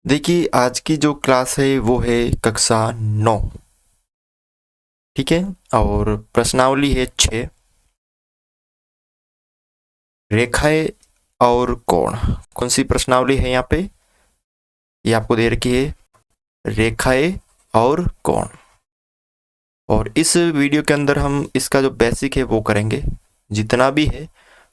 देखिए आज की जो क्लास है वो है कक्षा 9। ठीक है। और प्रश्नावली है 6। रेखाएं और कोण। कौन सी प्रश्नावली है यहाँ पे? ये आपको दे रखी है रेखाएं और कोण। और इस वीडियो के अंदर हम इसका जो बेसिक है वो करेंगे। जितना भी है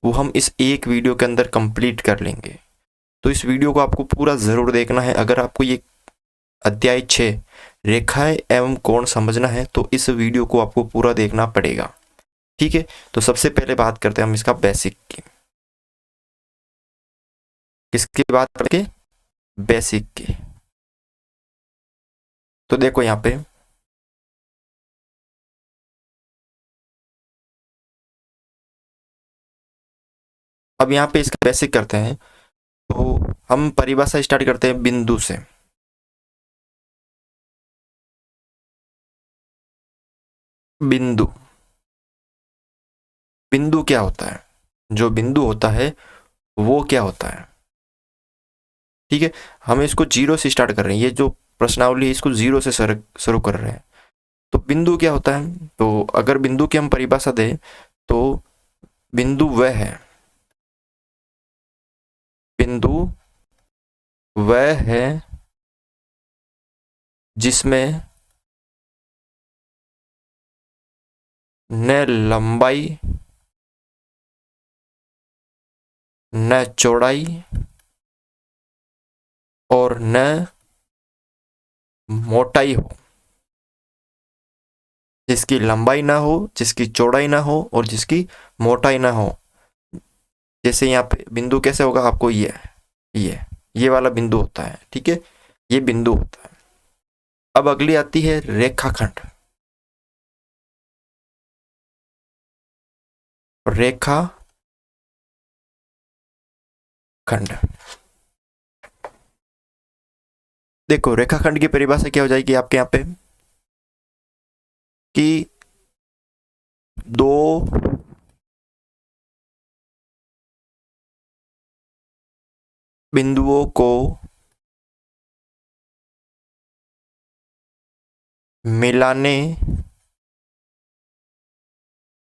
वो हम इस एक वीडियो के अंदर कंप्लीट कर लेंगे। तो इस वीडियो को आपको पूरा ज़रूर देखना है। अगर आपको ये अध्याय 6 रेखाएं एवं कोण समझना है तो इस वीडियो को आपको पूरा देखना पड़ेगा। ठीक है। तो सबसे पहले बात करते हैं हम इसका बेसिक की। किसकी बात करके? बेसिक की। तो देखो यहाँ पे अब यहाँ पे इसका बेसिक करते हैं। तो हम परिभाषा स्टार्ट करते हैं बिंदु से। बिंदु। बिंदु क्या होता है? जो बिंदु होता है वो क्या होता है? ठीक है। हम इसको जीरो से स्टार्ट कर रहे हैं। ये जो प्रश्नावली है इसको जीरो से शुरू कर रहे हैं। तो बिंदु क्या होता है? तो अगर बिंदु की हम परिभाषा दें तो बिंदु वह है। बिंदु वह है जिसमें न लंबाई न चौड़ाई और न मोटाई हो। जिसकी लंबाई ना हो, जिसकी चौड़ाई ना हो और जिसकी मोटाई ना हो। जैसे यहाँ पे बिंदु कैसे होगा आपको? ये वाला बिंदु होता है। ठीक है। ये बिंदु होता है। अब अगली आती है रेखाखंड। रेखा खंड। देखो रेखाखंड की परिभाषा क्या हो जाएगी आपके यहाँ पे कि दो बिंदुओं को मिलाने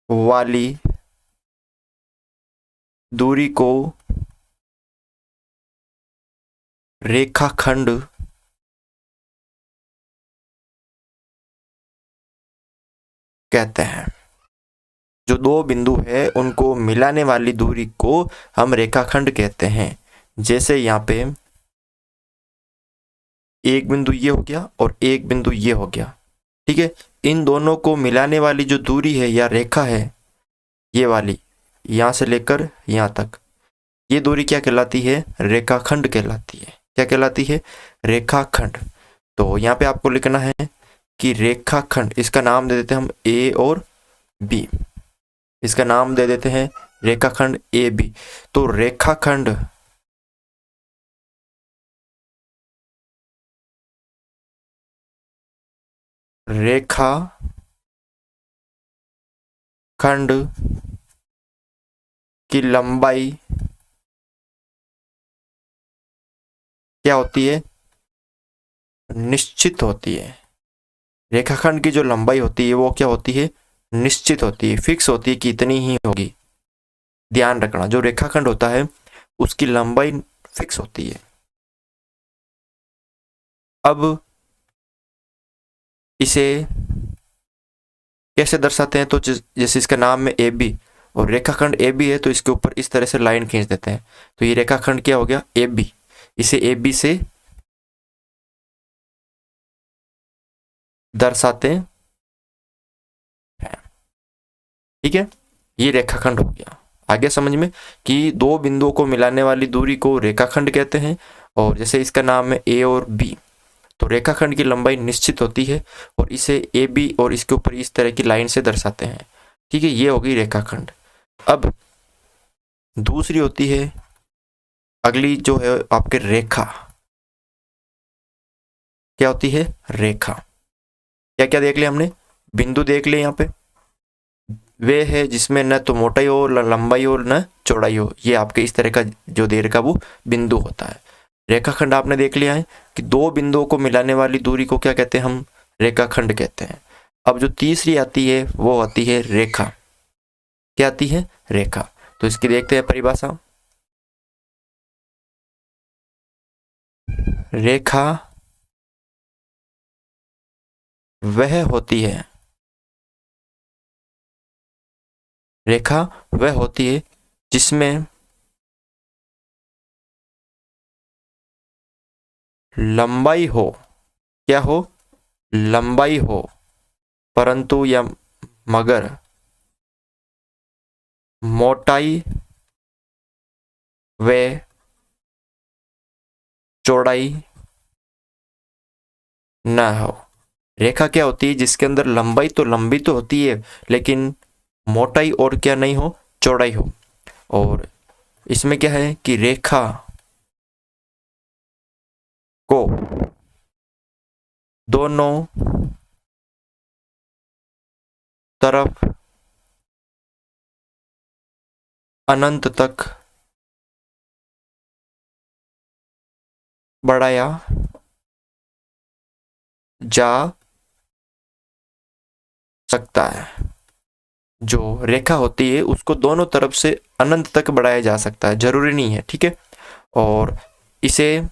वाली दूरी को रेखाखंड कहते हैं। जो दो बिंदु है उनको मिलाने वाली दूरी को हम रेखाखंड कहते हैं। जैसे यहाँ पे एक बिंदु ये हो गया और एक बिंदु ये हो गया। ठीक है। इन दोनों को मिलाने वाली जो दूरी है या रेखा है, ये वाली, यहाँ से लेकर यहाँ तक, ये दूरी क्या कहलाती है? रेखाखंड कहलाती है। क्या कहलाती है? रेखाखंड। तो यहाँ पे आपको लिखना है कि रेखाखंड, इसका नाम दे देते हैं हम ए और बी। इसका नाम दे देते हैं रेखाखंड ए बी। तो रेखाखंड रेखा खंड की लंबाई क्या होती है? निश्चित होती है। रेखाखंड की जो लंबाई होती है वो क्या होती है? निश्चित होती है, फिक्स होती है कि इतनी ही होगी। ध्यान रखना, जो रेखाखंड होता है उसकी लंबाई फिक्स होती है। अब इसे कैसे दर्शाते हैं? तो जैसे इसका नाम है ए बी और रेखाखंड ए बी है तो इसके ऊपर इस तरह से लाइन खींच देते हैं। तो ये रेखाखंड क्या हो गया? A B. इसे ए बी से दर्शाते हैं। ठीक है। ये रेखाखंड हो गया। आगे समझ में कि दो बिंदुओं को मिलाने वाली दूरी को रेखाखंड कहते हैं। और जैसे इसका नाम है ए और बी, तो रेखाखंड की लंबाई निश्चित होती है और इसे ए बी और इसके ऊपर इस तरह की लाइन से दर्शाते हैं। ठीक है। ये होगी रेखाखंड। अब दूसरी होती है, अगली जो है आपके रेखा। क्या होती है? रेखा। क्या क्या देख लिया हमने? बिंदु देख लिया। यहाँ पे वे है जिसमें न तो मोटाई हो, न लंबाई हो, न चौड़ाई हो। ये आपके इस तरह का जो दे रखा वो बिंदु होता है। रेखाखंड आपने देख लिया है कि दो बिंदुओं को मिलाने वाली दूरी को क्या कहते हैं, हम रेखाखंड कहते हैं। अब जो तीसरी आती है वो आती है रेखा। क्या आती है, रेखा। तो इसकी देखते हैं परिभाषा। रेखा वह होती है, रेखा वह होती है जिसमें लंबाई हो, क्या हो, लंबाई हो, परंतु या मगर मोटाई व चौड़ाई न हो। रेखा क्या होती है, जिसके अंदर लंबाई तो लंबी तो होती है लेकिन मोटाई और क्या नहीं हो, चौड़ाई हो। और इसमें क्या है कि रेखा को दोनों तरफ अनंत तक बढ़ाया जा सकता है। जो रेखा होती है उसको दोनों तरफ से अनंत तक बढ़ाया जा सकता है, जरूरी नहीं है, ठीक है। और इसे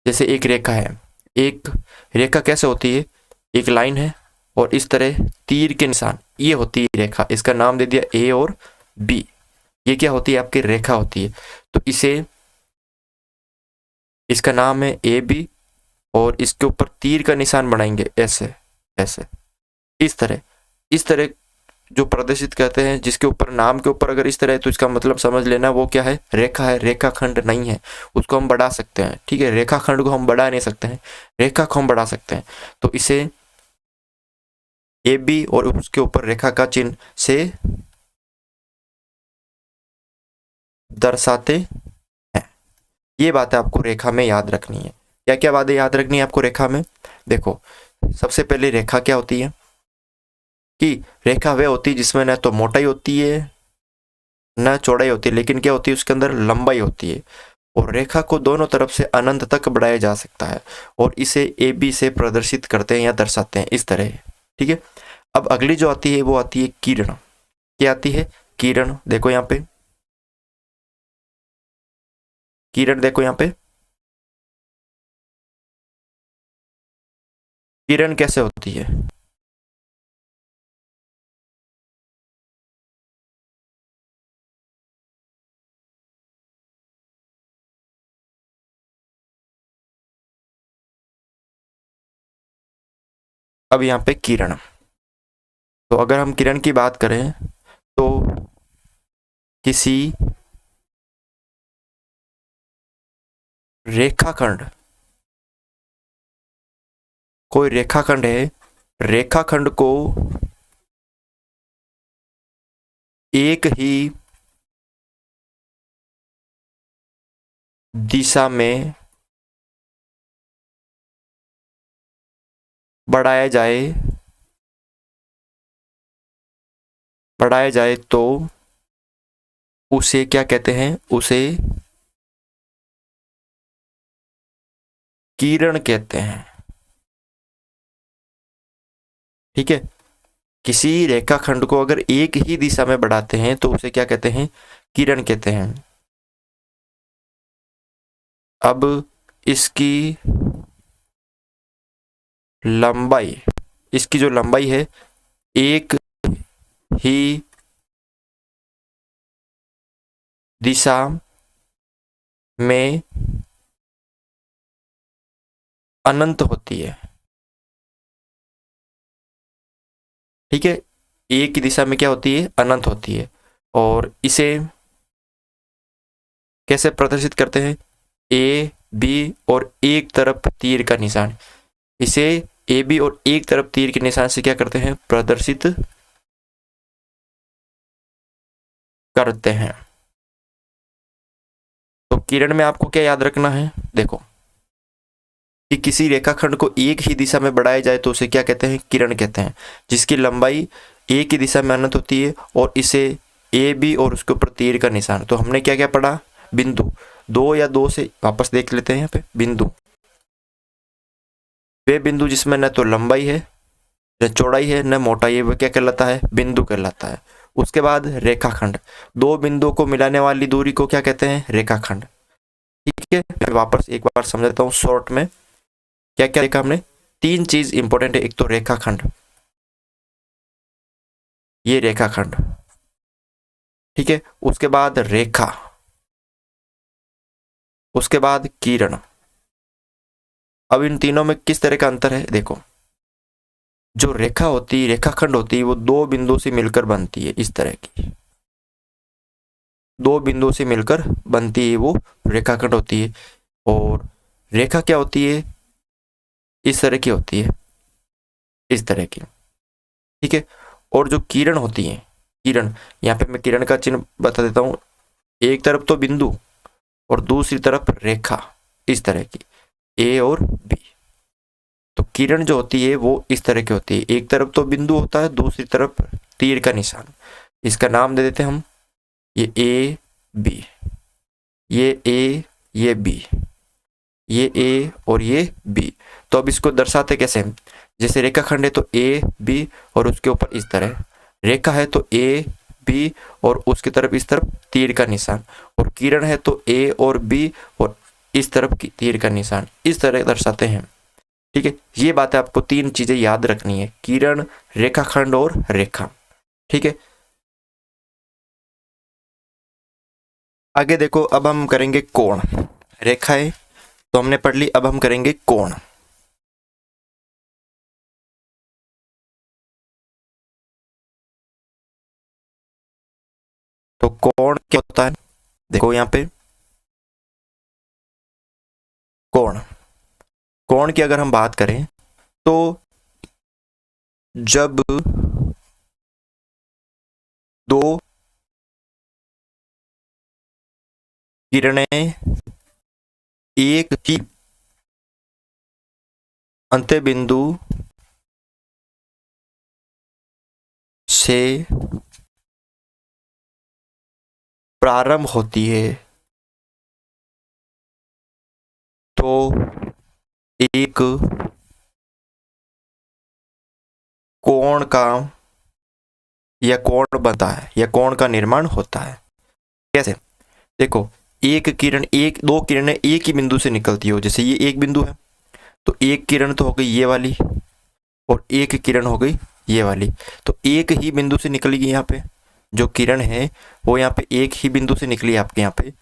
जैसे एक रेखा है, एक रेखा कैसे होती है, एक लाइन है और इस तरह तीर के निशान, ये होती है रेखा। इसका नाम दे दिया ए और बी, ये क्या होती है, आपकी रेखा होती है। तो इसे, इसका नाम है ए बी और इसके ऊपर तीर का निशान बनाएंगे ऐसे ऐसे, इस तरह जो प्रदर्शित करते हैं, जिसके ऊपर नाम के ऊपर अगर इस तरह है तो इसका मतलब समझ लेना वो क्या है, रेखा है, रेखाखंड नहीं है। उसको हम बढ़ा सकते हैं, ठीक है। रेखाखंड को हम बढ़ा नहीं सकते हैं, रेखा को हम बढ़ा सकते हैं। तो इसे ए बी और उसके ऊपर रेखा का चिन्ह से दर्शाते हैं। ये बात आपको रेखा में याद रखनी है। क्या क्या बातें याद रखनी है आपको रेखा में, देखो सबसे पहले रेखा क्या होती है कि रेखा वह होती है जिसमें न तो मोटाई होती है न चौड़ाई होती है, लेकिन क्या होती है, उसके अंदर लंबाई होती है। और रेखा को दोनों तरफ से अनंत तक बढ़ाया जा सकता है और इसे ए बी से प्रदर्शित करते हैं या दर्शाते हैं इस तरह, ठीक है। अब अगली जो आती है वो आती है किरण। क्या आती है, किरण। देखो यहाँ पे किरण, देखो यहाँ पे किरण कैसे होती है, अब यहाँ पे किरण। तो अगर हम किरण की बात करें तो किसी रेखाखंड, कोई रेखाखंड है, रेखाखंड को एक ही दिशा में बढ़ाया जाए तो उसे क्या कहते हैं, उसे किरण कहते हैं, ठीक है। किसी रेखाखंड को अगर एक ही दिशा में बढ़ाते हैं तो उसे क्या कहते हैं, किरण कहते हैं। अब इसकी लंबाई, इसकी जो लंबाई है एक ही दिशा में अनंत होती है, ठीक है। एक ही दिशा में क्या होती है, अनंत होती है। और इसे कैसे प्रदर्शित करते हैं, ए बी और एक तरफ तीर का निशान, इसे ए बी और एक तरफ तीर के निशान से क्या करते हैं, प्रदर्शित करते हैं। तो किरण में आपको क्या याद रखना है, देखो कि किसी रेखाखंड को एक ही दिशा में बढ़ाया जाए तो उसे क्या कहते हैं, किरण कहते हैं, जिसकी लंबाई एक ही दिशा में अनंत होती है। और इसे ए बी और उसके ऊपर तीर का निशान, तो हमने क्या क्या पढ़ा, बिंदु, दो या दो से, वापस देख लेते हैं यहाँ पे बिंदु, वे बिंदु जिसमें न तो लंबाई है, न चौड़ाई है, न मोटाई है, वो क्या कहलाता है? बिंदु कहलाता है। उसके बाद रेखाखंड, दो बिंदुओं को मिलाने वाली दूरी को क्या कहते हैं? रेखाखंड। ठीक है, मैं वापस एक बार समझाता हूँ शॉर्ट में। क्या क्या देखा हमने? तीन चीज इंपॉर्टेंट है। एक तो रेखाखंड, ये रेखाखंड, ठीक है। उसके बाद रेखा, उसके बाद किरण। अब इन तीनों में किस तरह का अंतर है? देखो, जो रेखा होती है, रेखाखंड होती है, वो दो बिंदुओं से मिलकर बनती है, इस तरह की दो बिंदुओं से मिलकर बनती है, वो रेखाखंड होती है। और रेखा क्या होती है? इस तरह की होती है, इस तरह की, ठीक है। और जो किरण होती है, किरण, यहाँ पे मैं किरण का चिन्ह बता देता हूँ। एक तरफ तो बिंदु और दूसरी तरफ रेखा, इस तरह की, ए और बी। तो किरण जो होती है वो इस तरह की होती है, एक तरफ तो बिंदु होता है, दूसरी तरफ तीर का निशान। इसका नाम दे देते हैं हम, ये ए बी, ये ए, ये बी, ये ए और ये बी। तो अब इसको दर्शाते कैसे? जैसे रेखाखंड है तो ए बी और उसके ऊपर इस तरह, रेखा है तो ए बी और उसकी तरफ इस तरफ तीर का निशान, और किरण है तो ए और बी और इस तरफ की तीर का निशान, इस तरह दर्शाते हैं। ठीक है, ये बात है, आपको तीन चीजें याद रखनी है, किरण, रेखाखंड और रेखा। ठीक है, आगे देखो, अब हम करेंगे कोण। रेखाएं तो हमने पढ़ ली, अब हम करेंगे कोण। तो कोण क्या होता है? देखो यहाँ पे कोण, कोण की अगर हम बात करें तो जब दो किरणें एक ही अंत्य बिंदु से प्रारंभ होती है तो एक कोण का या कोण बनता है, या कोण का निर्माण होता है। कैसे? देखो, एक किरण, एक दो किरणें एक ही बिंदु से निकलती हो, जैसे ये एक बिंदु है तो एक किरण तो हो गई ये वाली और एक किरण हो गई ये वाली, तो एक ही बिंदु से निकलेगी। यहाँ पे जो किरण है वो यहाँ पे एक ही बिंदु से निकली, आपके यहाँ पे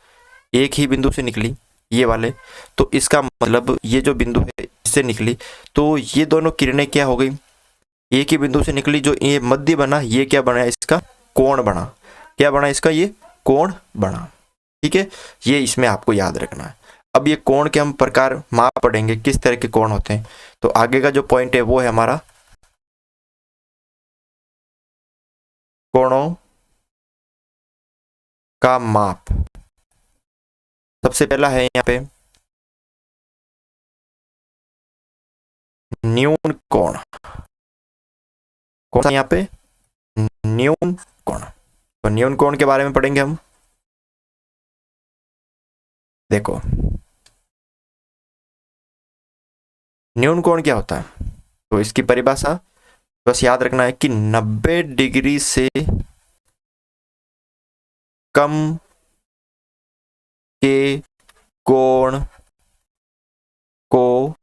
एक ही बिंदु से निकली, ये वाले। तो इसका मतलब ये जो बिंदु है इससे निकली, तो ये दोनों किरणें क्या हो गई? एक ही बिंदु से निकली। जो ये मध्य बना, ये क्या बना? इसका कोण बना। क्या बना इसका? ये कोण बना। ठीक है, ये इसमें आपको याद रखना है। अब ये कोण के हम प्रकार माप पढ़ेंगे, किस तरह के कोण होते हैं। तो आगे का जो पॉइंट है वो है हमारा कोणों का माप। सबसे पहला है यहाँ पे न्यून कोण। कौन सा यहाँ पे? न्यून कोण। तो न्यून कोण के बारे में पढ़ेंगे हम। देखो, न्यून कोण क्या होता है? तो इसकी परिभाषा बस याद रखना है कि 90 डिग्री से कम के कोण को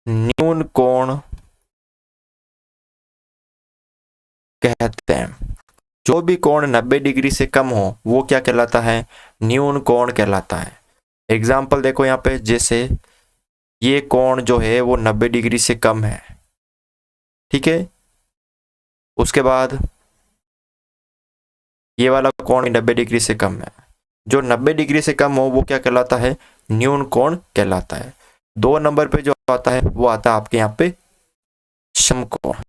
न्यून कोण कहते हैं। जो भी कोण 90 डिग्री से कम हो वो क्या कहलाता है? न्यून कोण कहलाता है। एग्जाम्पल देखो यहाँ पे, जैसे ये कोण जो है वो 90 डिग्री से कम है, ठीक है। उसके बाद ये वाला कोण 90 डिग्री से कम है। जो 90 डिग्री से कम हो वो क्या कहलाता है? न्यून कोण कहलाता है। 2 नंबर पे जो आता है वो आता है आपके यहाँ पे समकोण।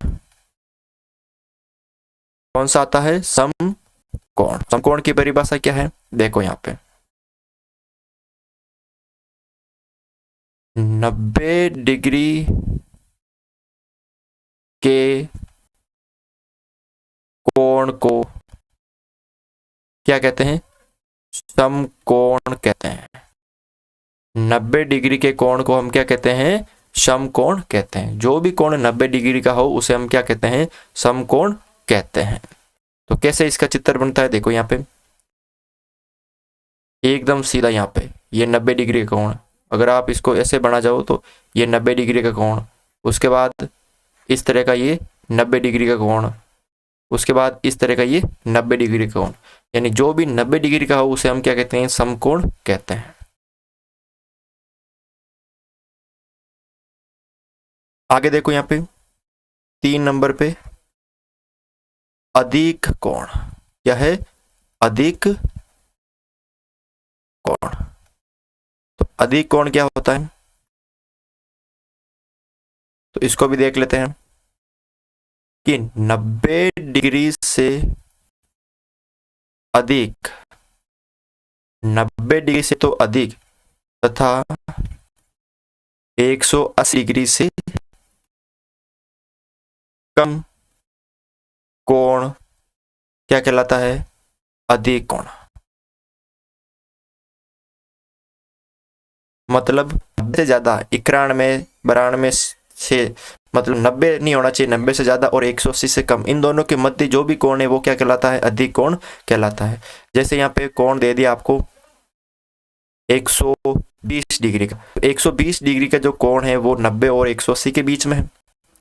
कौन सा आता है? समकोण। समकोण की परिभाषा क्या है? देखो यहाँ पे 90 डिग्री के कोण को क्या कहते हैं? समकोण कहते हैं। 90 डिग्री के कोण को हम क्या कहते हैं? समकोण कहते हैं। जो भी कोण 90 डिग्री का हो उसे हम क्या कहते हैं? समकोण कहते हैं। तो कैसे इसका चित्र बनता है? देखो यहाँ पे एकदम सीधा, यहाँ पे ये 90 डिग्री का कोण, अगर आप इसको ऐसे बना जाओ तो ये 90 डिग्री का कोण, उसके बाद इस तरह का ये 90 डिग्री का कोण, उसके बाद इस तरह का ये 90 डिग्री का कोण, यानी जो भी 90 डिग्री का हो उसे हम क्या कहते हैं? समकोण कहते हैं। आगे देखो यहाँ पे 3 नंबर पे अधिक कोण। क्या है? अधिक कोण। तो अधिक कोण क्या होता है? तो इसको भी देख लेते हैं कि 90 डिग्री से अधिक, 90 डिग्री से तो अधिक तथा 180 डिग्री से कम कोण क्या कहलाता है? अधिक कोण। मतलब 90 से ज्यादा, 91, 92 से, मतलब 90 नहीं होना चाहिए, 90 से ज्यादा और 180 से कम, इन दोनों के मध्य जो भी कोण है वो क्या कहलाता है? अधिक कोण कहलाता है। जैसे यहाँ पे कोण दे दिया आपको 120 डिग्री का, 120 डिग्री का जो कोण है वो 90 और 180 के बीच में है।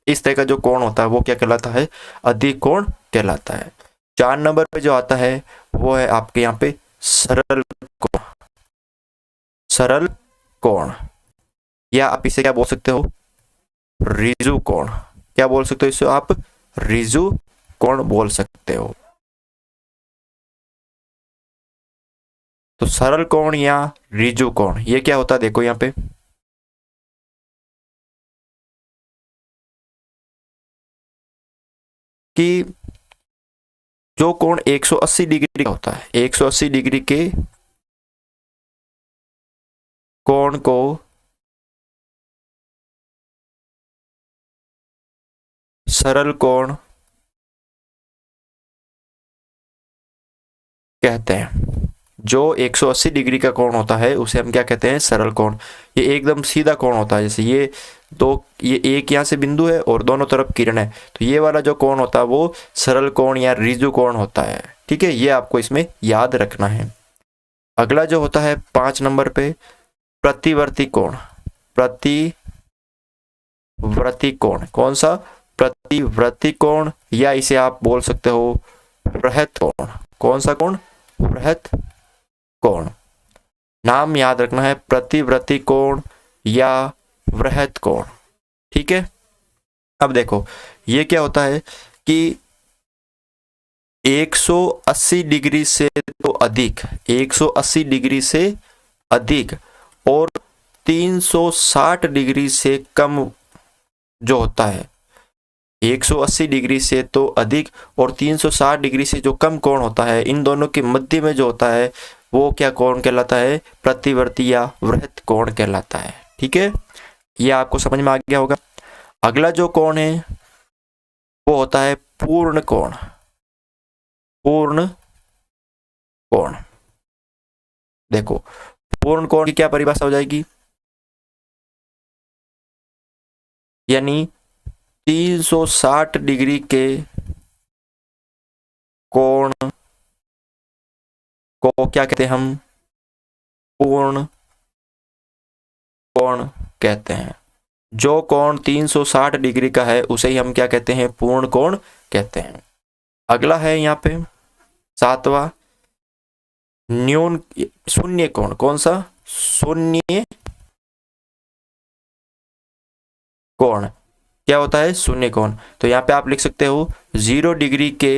इस तरह का जो कोण होता है वो क्या कहलाता है? अधिक कोण कहलाता है। 4 नंबर पे जो आता है वो है आपके यहाँ पे सरल कोण। सरल कोण, या आप इसे क्या बोल सकते हो? रिजु कोण। क्या बोल सकते हो इसे आप? रिजु कोण बोल सकते हो। तो सरल कोण या रिजु कोण ये क्या होता है? देखो यहाँ पे कि जो कोण 180 डिग्री का होता है, 180 डिग्री के कोण को सरल कोण कहते हैं। जो 180 डिग्री का कोण होता है उसे हम क्या कहते हैं? सरल कोण। ये एकदम सीधा कोण होता है, जैसे ये दो, ये एक यहाँ से बिंदु है और दोनों तरफ किरण है, तो ये वाला जो कोण होता है वो सरल कोण या रिजु कोण होता है। ठीक है, ये आपको इसमें याद रखना है। अगला जो होता है 5 नंबर पे प्रतिवर्ती कोण। प्रतिवर्ती कोण, कौन सा? प्रतिवर्ती कोण, या इसे आप बोल सकते हो वृहत कोण। कौन सा कोण? वृहत कोण। नाम याद रखना है, प्रतिवर्ती कोण या वृहत कोण। ठीक है, अब देखो ये क्या होता है कि 180 डिग्री से तो अधिक, 180 डिग्री से अधिक और 360 डिग्री से कम जो होता है, 180 डिग्री से तो अधिक और 360 डिग्री से जो कम कोण होता है, इन दोनों के मध्य में जो होता है वो क्या कोण कहलाता है? प्रतिवर्ती या वृहत कोण कहलाता है। ठीक है, ये आपको समझ में आ गया होगा। अगला जो कोण है वो होता है पूर्ण कोण। पूर्ण कोण, देखो पूर्ण कोण की क्या परिभाषा हो जाएगी? यानी 360 डिग्री के कोण को क्या कहते हैं हम? पूर्ण कोण कहते हैं। जो कोण 360 डिग्री का है उसे ही हम क्या कहते हैं? पूर्ण कोण कहते हैं। अगला है यहाँ पे 7वां न्यून शून्य कोण। कौन सा? शून्य कोण। क्या होता है? शून्य कोण। तो यहाँ पे आप लिख सकते हो 0 डिग्री के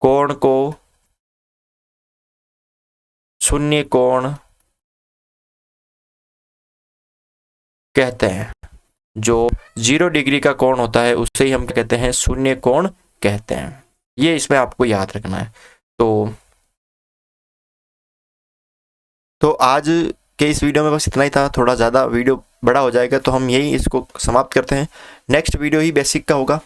कोण को शून्य कोण कहते हैं। जो 0 डिग्री का कोण होता है उसे ही हम कहते हैं शून्य कोण कहते हैं। ये इसमें आपको याद रखना है। तो आज के इस वीडियो में बस इतना ही था। थोड़ा ज़्यादा वीडियो बड़ा हो जाएगा तो हम यही इसको समाप्त करते हैं। नेक्स्ट वीडियो ही बेसिक का होगा।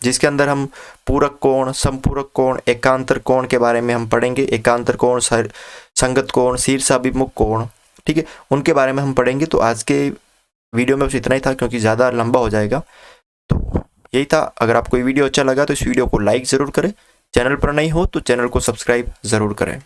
जिसके अंदर हम पूरक कोण, समपूरक कोण, एकांतर कोण के बारे में हम पढ़ेंगे। एकांतर कोण, संगत कोण, शीर्षाभिमुख कोण, ठीक है, उनके बारे में हम पढ़ेंगे। तो आज के वीडियो में बस इतना ही था, क्योंकि ज़्यादा लंबा हो जाएगा। तो यही था। अगर आपको ये वीडियो अच्छा लगा तो इस वीडियो को लाइक ज़रूर करें, चैनल पर नहीं हो तो चैनल को सब्सक्राइब ज़रूर करें।